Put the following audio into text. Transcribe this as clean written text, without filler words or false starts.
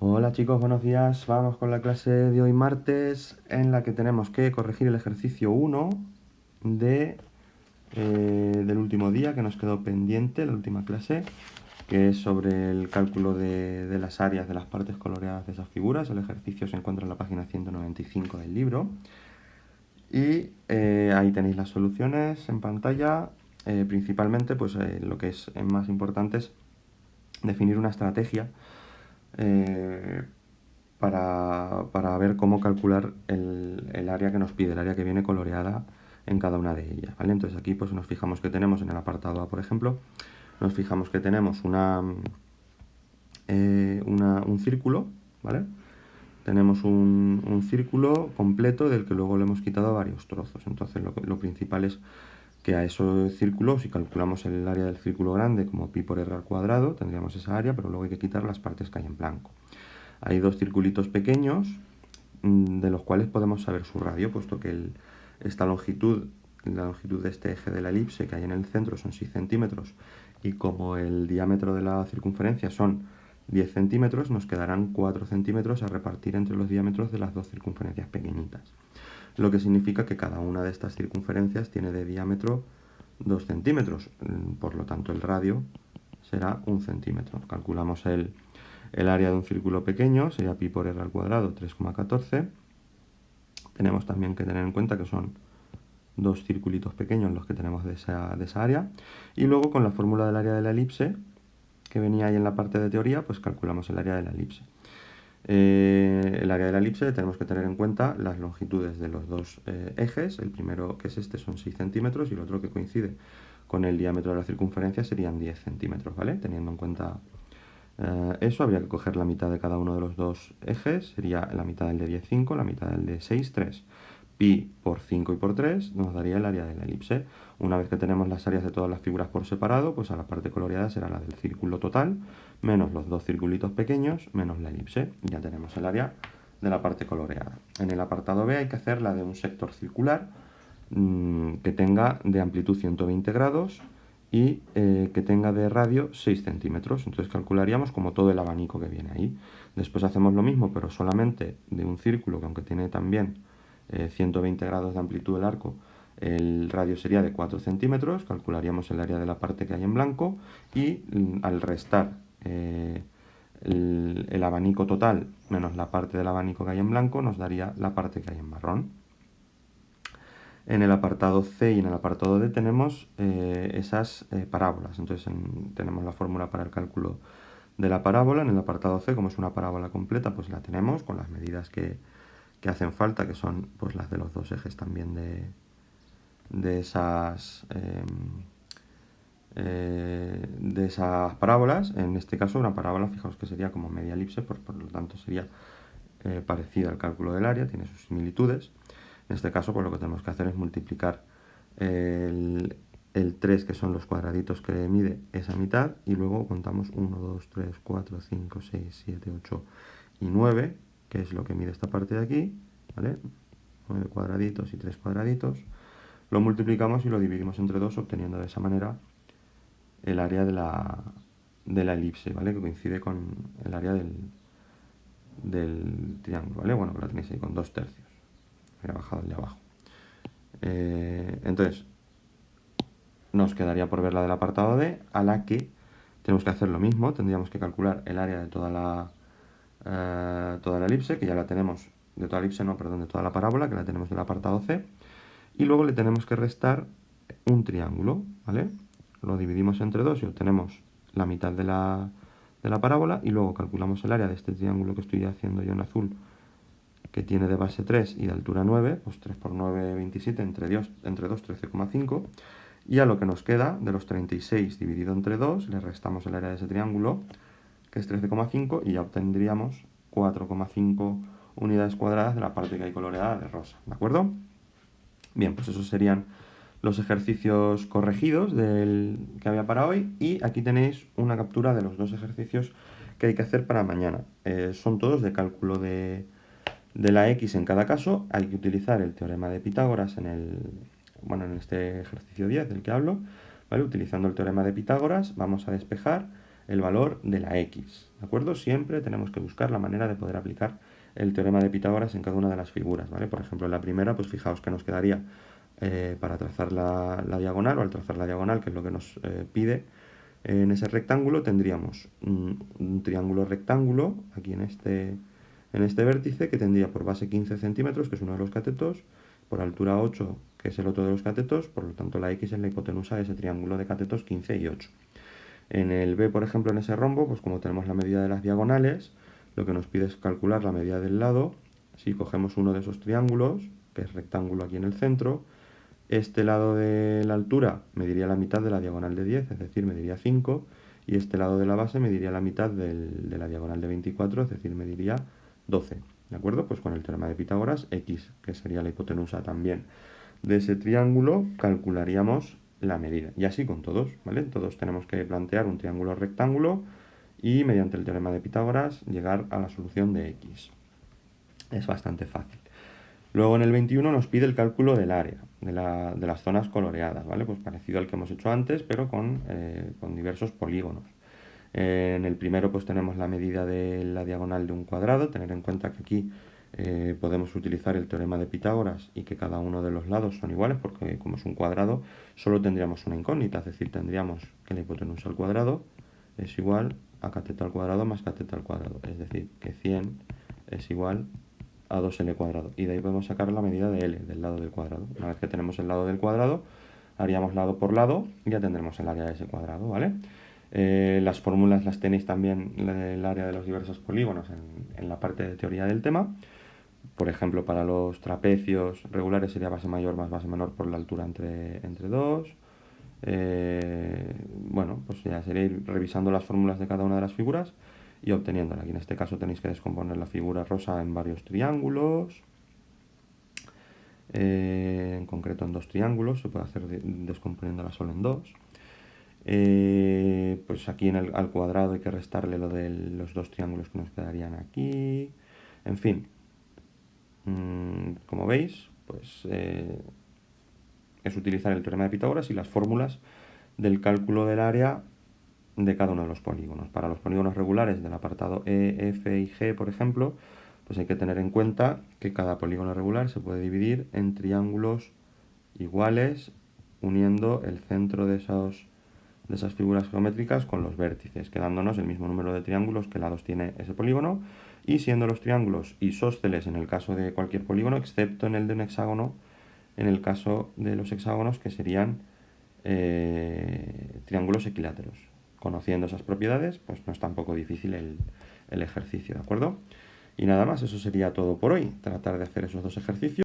Hola chicos, buenos días. Vamos con la clase de hoy martes en la que tenemos que corregir el ejercicio 1 del último día que nos quedó pendiente, la última clase, que es sobre el cálculo de las áreas de las partes coloreadas de esas figuras. El ejercicio se encuentra en la página 195 del libro. Y ahí tenéis las soluciones en pantalla. Principalmente, pues lo que es más importante es definir una estrategia eh, para ver cómo calcular el área que nos pide, el área que viene coloreada en cada una de ellas, ¿vale? Entonces aquí pues nos fijamos que tenemos en el apartado A, por ejemplo, nos fijamos que tenemos un círculo, ¿vale? Tenemos un círculo completo del que luego le hemos quitado varios trozos. Entonces lo principal es que a esos círculos, si calculamos el área del círculo grande como pi por r al cuadrado, tendríamos esa área, pero luego hay que quitar las partes que hay en blanco. Hay dos circulitos pequeños de los cuales podemos saber su radio, puesto que esta longitud, la longitud de este eje de la elipse que hay en el centro son 6 centímetros y como el diámetro de la circunferencia son 10 centímetros, nos quedarán 4 centímetros a repartir entre los diámetros de las dos circunferencias pequeñitas. Lo que significa que cada una de estas circunferencias tiene de diámetro 2 centímetros, por lo tanto el radio será 1 centímetro. Calculamos el área de un círculo pequeño, sería pi por r al cuadrado, 3,14. Tenemos también que tener en cuenta que son dos circulitos pequeños los que tenemos de esa área. Y luego con la fórmula del área de la elipse, que venía ahí en la parte de teoría, pues calculamos el área de la elipse. El área de la elipse tenemos que tener en cuenta las longitudes de los dos ejes. El primero, que es este, son 6 centímetros y el otro que coincide con el diámetro de la circunferencia serían 10 centímetros, ¿vale? Teniendo en cuenta eso, habría que coger la mitad de cada uno de los dos ejes, sería la mitad del de 10, 5, la mitad del de 6, 3. Pi por 5 y por 3 nos daría el área de la elipse. Una vez que tenemos las áreas de todas las figuras por separado, pues a la parte coloreada será la del círculo total, menos los dos circulitos pequeños, menos la elipse. Y ya tenemos el área de la parte coloreada. En el apartado B hay que hacer la de un sector circular que tenga de amplitud 120 grados y que tenga de radio 6 centímetros. Entonces calcularíamos como todo el abanico que viene ahí. Después hacemos lo mismo, pero solamente de un círculo, que aunque tiene también 120 grados de amplitud el arco, el radio sería de 4 centímetros. Calcularíamos el área de la parte que hay en blanco y al restar el abanico total menos la parte del abanico que hay en blanco nos daría la parte que hay en marrón. En el apartado C y en el apartado D tenemos esas parábolas. Entonces tenemos la fórmula para el cálculo de la parábola. En el apartado C, como es una parábola completa, pues la tenemos con las medidas que hacen falta, que son pues las de los dos ejes también de esas parábolas. En este caso una parábola, fijaos que sería como media elipse, por lo tanto sería parecida al cálculo del área, tiene sus similitudes. En este caso, pues lo que tenemos que hacer es multiplicar el 3, que son los cuadraditos que mide esa mitad, y luego contamos 1, 2, 3, 4, 5, 6, 7, 8 y 9, que es lo que mide esta parte de aquí, ¿vale? 9 cuadraditos y 3 cuadraditos. Lo multiplicamos y lo dividimos entre 2, obteniendo de esa manera el área de la elipse, ¿vale? Que coincide con el área del triángulo, ¿vale? Bueno, que lo tenéis ahí con 2/3. Voy a bajar el de abajo. Entonces, nos quedaría por ver la del apartado D, a la que tenemos que hacer lo mismo. Tendríamos que calcular el área de toda la elipse, que ya la tenemos, de toda la elipse no, perdón, de toda la parábola, que la tenemos del apartado C. Y luego le tenemos que restar un triángulo, ¿vale? Lo dividimos entre 2 y obtenemos la mitad de la parábola, y luego calculamos el área de este triángulo que estoy haciendo yo en azul, que tiene de base 3 y de altura 9, pues 3 por 9, 27, entre 2, 13,5. Y a lo que nos queda, de los 36 dividido entre 2, le restamos el área de ese triángulo, que es 13,5, y ya obtendríamos 4,5 unidades cuadradas de la parte que hay coloreada de rosa, ¿de acuerdo? Bien, pues esos serían los ejercicios corregidos que había para hoy, y aquí tenéis una captura de los dos ejercicios que hay que hacer para mañana. Son todos de cálculo de la x en cada caso. Hay que utilizar el teorema de Pitágoras en este ejercicio 10 del que hablo, ¿vale? Utilizando el teorema de Pitágoras vamos a despejar el valor de la x, ¿de acuerdo? Siempre tenemos que buscar la manera de poder aplicar el teorema de Pitágoras en cada una de las figuras, ¿vale? Por ejemplo, en la primera, pues fijaos que nos quedaría para trazar la diagonal, o al trazar la diagonal, que es lo que nos pide en ese rectángulo, tendríamos un triángulo rectángulo aquí en este vértice, que tendría por base 15 centímetros, que es uno de los catetos, por altura 8, que es el otro de los catetos, por lo tanto la x es la hipotenusa de ese triángulo de catetos 15 y 8. En el B, por ejemplo, en ese rombo, pues como tenemos la medida de las diagonales, lo que nos pide es calcular la medida del lado. Si cogemos uno de esos triángulos, que es rectángulo aquí en el centro, este lado de la altura mediría la mitad de la diagonal de 10, es decir, mediría 5, y este lado de la base mediría la mitad de la diagonal de 24, es decir, mediría 12. ¿De acuerdo? Pues con el teorema de Pitágoras, x, que sería la hipotenusa también de ese triángulo, calcularíamos la medida. Y así con todos, ¿vale? Todos tenemos que plantear un triángulo rectángulo y mediante el teorema de Pitágoras llegar a la solución de x. Es bastante fácil. Luego en el 21 nos pide el cálculo del área, de las zonas coloreadas, ¿vale? Pues parecido al que hemos hecho antes, pero con diversos polígonos. En el primero pues tenemos la medida de la diagonal de un cuadrado, tener en cuenta que aquí podemos utilizar el teorema de Pitágoras y que cada uno de los lados son iguales, porque como es un cuadrado solo tendríamos una incógnita, es decir, tendríamos que la hipotenusa al cuadrado es igual a cateto al cuadrado más cateto al cuadrado, es decir, que 100 es igual a 2L cuadrado, y de ahí podemos sacar la medida de L, del lado del cuadrado. Una vez que tenemos el lado del cuadrado, haríamos lado por lado y ya tendremos el área de ese cuadrado, ¿vale? Las fórmulas las tenéis también el área de los diversos polígonos en la parte de teoría del tema. Por ejemplo, para los trapecios regulares sería base mayor más base menor por la altura entre 2. Bueno, pues ya sería ir revisando las fórmulas de cada una de las figuras y obteniéndola. Aquí en este caso tenéis que descomponer la figura rosa en varios triángulos. En concreto en 2 triángulos, se puede hacer descomponiéndola solo en 2. Pues aquí al cuadrado hay que restarle lo de los 2 triángulos que nos quedarían aquí. En fin, como veis, pues es utilizar el teorema de Pitágoras y las fórmulas del cálculo del área de cada uno de los polígonos. Para los polígonos regulares del apartado E, F y G, por ejemplo, pues hay que tener en cuenta que cada polígono regular se puede dividir en triángulos iguales, uniendo el centro de esas figuras geométricas con los vértices, quedándonos el mismo número de triángulos que lados tiene ese polígono, y siendo los triángulos isósceles en el caso de cualquier polígono, excepto en el de un hexágono, en el caso de los hexágonos, que serían triángulos equiláteros. Conociendo esas propiedades, pues no es tampoco difícil el ejercicio, ¿de acuerdo? Y nada más, eso sería todo por hoy. Tratar de hacer esos 2 ejercicios.